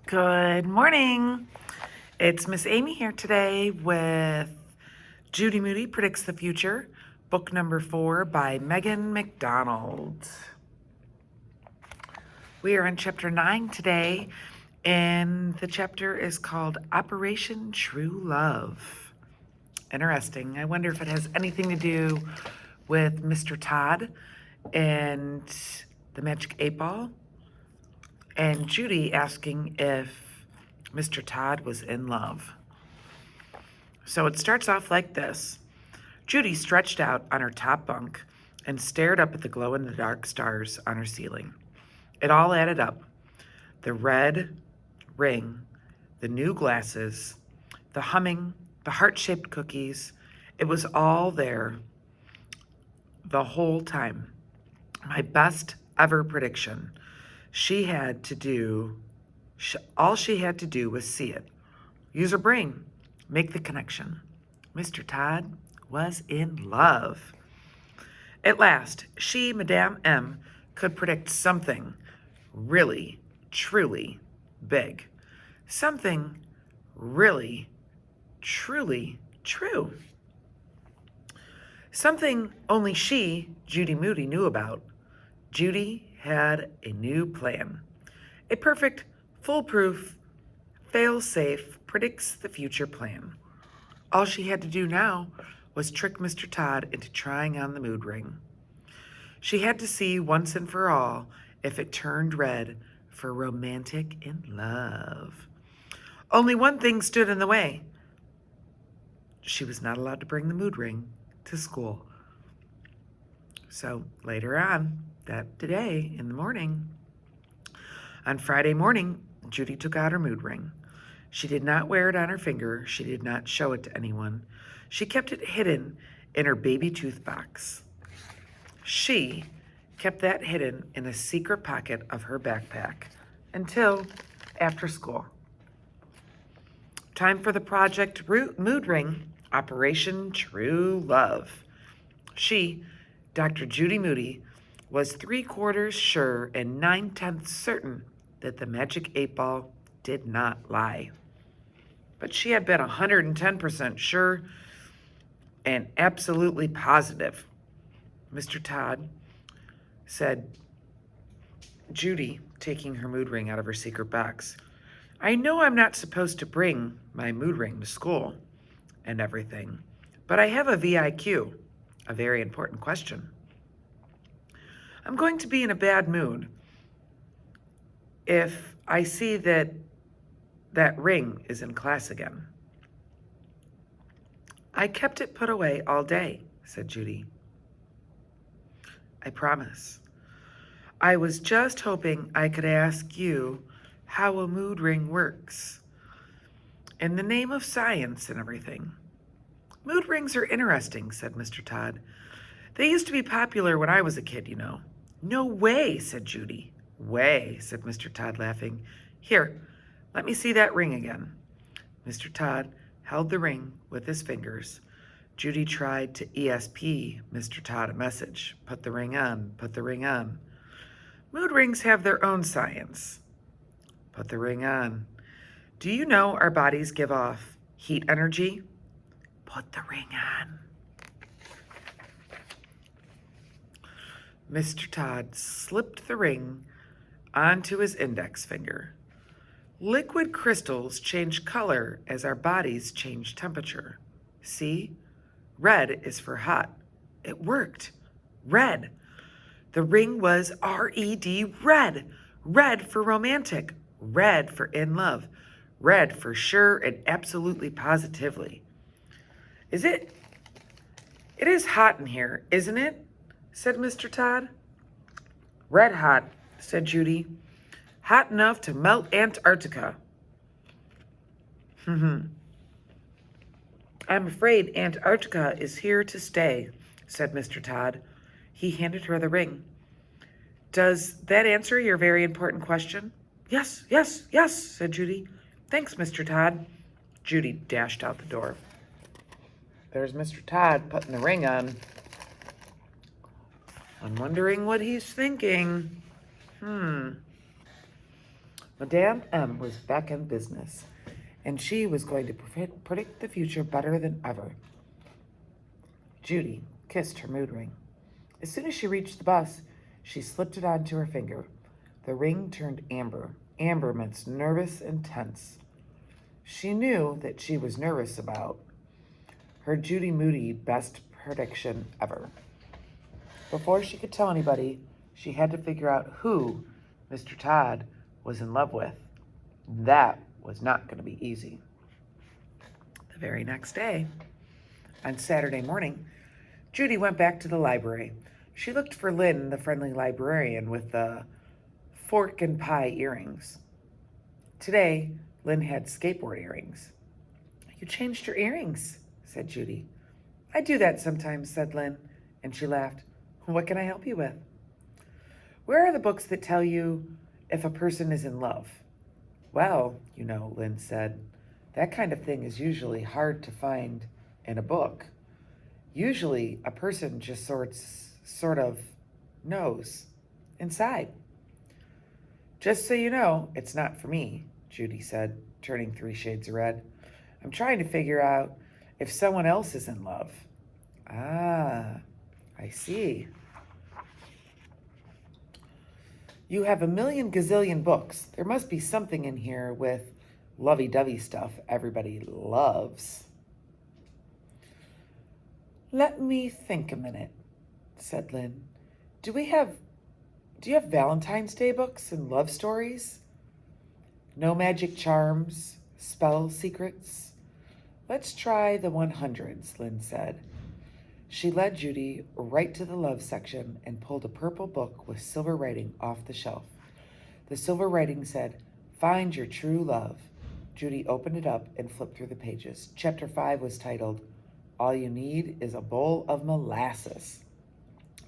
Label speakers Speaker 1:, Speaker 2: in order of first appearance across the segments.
Speaker 1: Good morning. It's Miss Amy here today with Judy Moody Predicts the Future, book number 4 by Megan McDonald. We are on chapter 9 today, and the chapter is called Operation True Love. Interesting. I wonder if it has anything to do with Mr. Todd and the Magic 8 Ball, and Judy asking if Mr. Todd was in love. So it starts off like this. Judy stretched out on her top bunk and stared up at the glow-in-the-dark stars on her ceiling. It all added up. The red ring, the new glasses, the humming, the heart-shaped cookies. It was all there the whole time. My best ever prediction. All she had to do was see it. Use her brain. Make the connection. Mr. Todd was in love. At last, she, Madame M, could predict something really, truly big. Something really, truly true. Something only she, Judy Moody, knew about. Judy had a new plan. A perfect, foolproof, fail-safe, predicts the future plan. All she had to do now was trick Mr. Todd into trying on the mood ring. She had to see once and for all if it turned red for romantic in love. Only one thing stood in the way. She was not allowed to bring the mood ring to school. So later on, that day in the morning, on Friday morning, Judy took out her mood ring. She did not wear it on her finger. She did not show it to anyone. She kept it hidden in her baby tooth box. She kept that hidden in a secret pocket of her backpack until after school. Time for the Project Mood Ring, Operation True Love. She, Dr. Judy Moody, was 3/4 sure and 9/10 certain that the Magic 8 Ball did not lie. But she had been 110% sure and absolutely positive. Mr. Todd said, Judy, taking her mood ring out of her secret box, I know I'm not supposed to bring my mood ring to school and everything, but I have a VIQ, a very important question. I'm going to be in a bad mood if I see that ring is in class again. I kept it put away all day, said Judy. I promise. I was just hoping I could ask you how a mood ring works. In the name of science and everything. Mood rings are interesting, said Mr. Todd. They used to be popular when I was a kid, you know. No way, said Judy. Way, said Mr. Todd, laughing. Here, let me see that ring again. Mr. Todd held the ring with his fingers. Judy tried to ESP Mr. Todd a message. Put the ring on, put the ring on. Mood rings have their own science. Put the ring on. Do you know our bodies give off heat energy? Put the ring on. Mr. Todd slipped the ring onto his index finger. Liquid crystals change color as our bodies change temperature. See? Red is for hot. It worked. Red. The ring was R-E-D, red. Red for romantic. Red for in love. Red for sure and absolutely positively. It is hot in here, isn't it? Said Mr. Todd. Red hot, said Judy. Hot enough to melt Antarctica. I'm afraid Antarctica is here to stay, said Mr. Todd. He handed her the ring. Does that answer your very important question? Yes, yes, yes, said Judy. Thanks, Mr. Todd. Judy dashed out the door. There's Mr. Todd putting the ring on. I'm wondering what he's thinking. Madame M was back in business, and she was going to predict the future better than ever. Judy kissed her mood ring. As soon as she reached the bus, she slipped it onto her finger. The ring turned amber. Amber meant nervous and tense. She knew that she was nervous about her Judy Moody best prediction ever. Before she could tell anybody, she had to figure out who Mr. Todd was in love with. That was not going to be easy. The very next day, on Saturday morning, Judy went back to the library. She looked for Lynn, the friendly librarian with the fork and pie earrings. Today, Lynn had skateboard earrings. "You changed your earrings," said Judy. "I do that sometimes," said Lynn, and she laughed. "What can I help you with?" "Where are the books that tell you if a person is in love?" "Well, Lynn said, that kind of thing is usually hard to find in a book. Usually, a person just sort of knows inside." "Just so you know, it's not for me," Judy said, turning 3 shades of red. "I'm trying to figure out if someone else is in love." "Ah, I see. You have a million gazillion books. There must be something in here with lovey-dovey stuff everybody loves." "Let me think a minute," said Lynn. Do you have Valentine's Day books and love stories? No magic charms, spell secrets? Let's try the 100s, Lynn said. She led Judy right to the love section and pulled a purple book with silver writing off the shelf. The silver writing said, "Find your true love." Judy opened it up and flipped through the pages. Chapter 5 was titled, "All You Need is a Bowl of Molasses."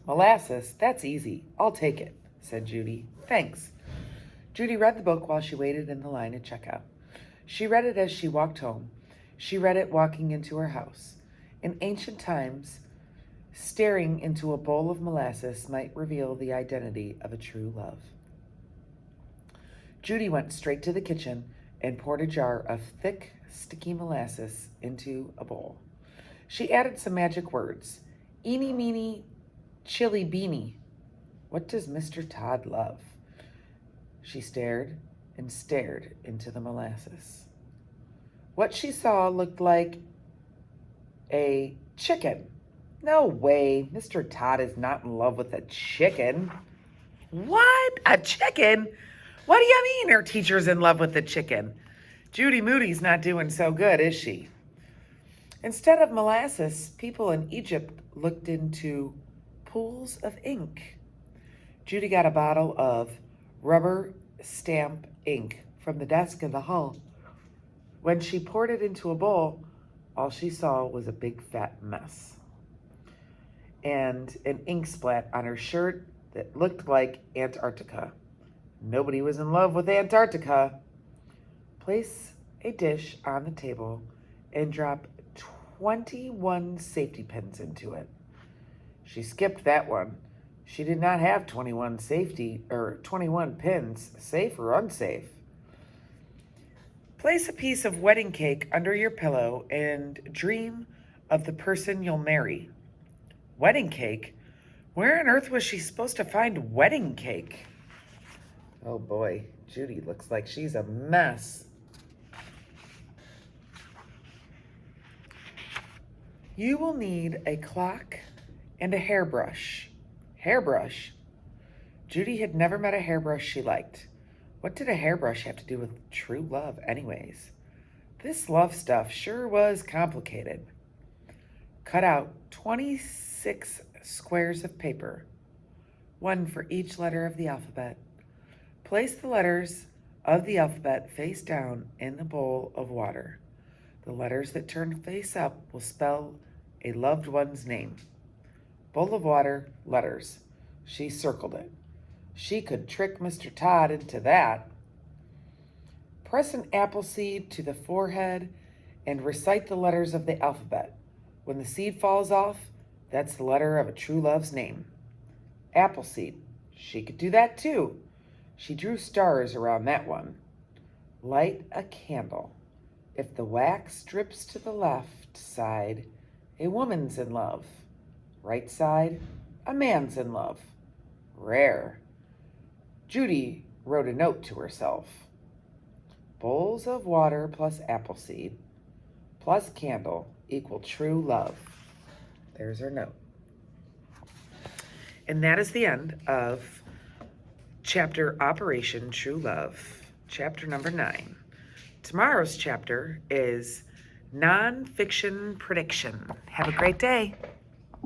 Speaker 1: "Molasses? That's easy. I'll take it," said Judy. "Thanks." Judy read the book while she waited in the line at checkout. She read it as she walked home. She read it walking into her house. In ancient times, staring into a bowl of molasses might reveal the identity of a true love. Judy went straight to the kitchen and poured a jar of thick, sticky molasses into a bowl. She added some magic words. "Eeny, meeny, chili beanie. What does Mr. Todd love?" She stared and stared into the molasses. What she saw looked like a chicken. "No way, Mr. Todd is not in love with a chicken." "What? A chicken? What do you mean her teacher's in love with a chicken? Judy Moody's not doing so good, is she?" Instead of molasses, people in Egypt looked into pools of ink. Judy got a bottle of rubber stamp ink from the desk in the hall. When she poured it into a bowl, all she saw was a big fat mess and an ink splat on her shirt that looked like Antarctica. Nobody was in love with Antarctica. Place a dish on the table and drop 21 safety pins into it. She skipped that one. She did not have 21 pins, safe or unsafe. Place a piece of wedding cake under your pillow and dream of the person you'll marry. Wedding cake? Where on earth was she supposed to find wedding cake? Oh boy, Judy looks like she's a mess. You will need a clock and a hairbrush. Hairbrush? Judy had never met a hairbrush she liked. What did a hairbrush have to do with true love anyways? This love stuff sure was complicated. Cut out 26 squares of paper, one for each letter of the alphabet. Place the letters of the alphabet face down in the bowl of water. The letters that turn face up will spell a loved one's name. Bowl of water, letters. She circled it. She could trick Mr. Todd into that. Press an apple seed to the forehead and recite the letters of the alphabet. When the seed falls off, that's the letter of a true love's name. Apple seed. She could do that too. She drew stars around that one. Light a candle. If the wax drips to the left side, a woman's in love. Right side, a man's in love. Rare. Judy wrote a note to herself. Bowls of water plus appleseed plus candle equal true love. There's her note. And that is the end of chapter Operation True Love, chapter number 9. Tomorrow's chapter is Nonfiction Prediction. Have a great day.